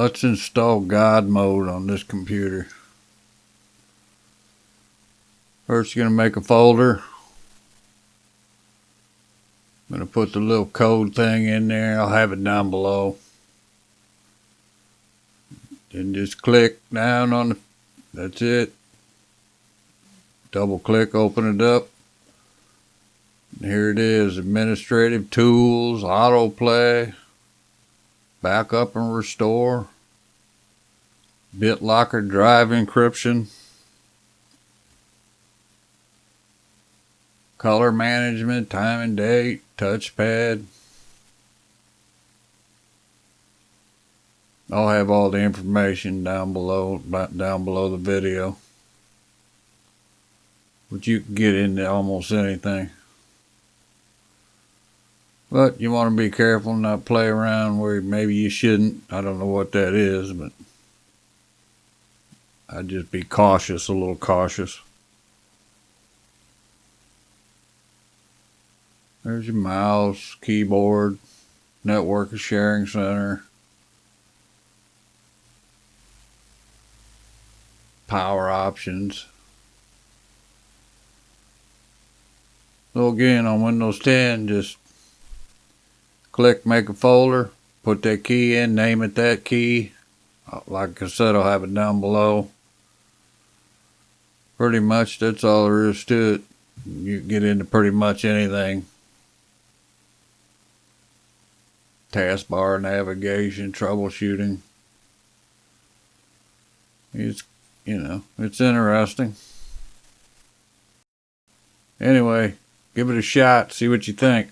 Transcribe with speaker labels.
Speaker 1: Let's install God mode on this computer. First, you're going to make a folder. I'm going to put the little code thing in there. I'll have it down below. Then just click down on that's it. Double click, open it up. And here it is, administrative tools, autoplay, backup and restore, BitLocker drive encryption, color management, time and date, touchpad. I'll have all the information down below the video. But you can get into almost anything. But you want to be careful and not play around where maybe you shouldn't. I don't know what that is, but I'd just be cautious, a little cautious. There's your mouse, keyboard, network sharing center, power options. So again, on Windows 10, just click make a folder, put that key in, name it that key. Like I said, I'll have it down below. Pretty much that's all there is to it. You can get into pretty much anything. Taskbar, navigation, troubleshooting. It's interesting. Anyway, give it a shot, see what you think.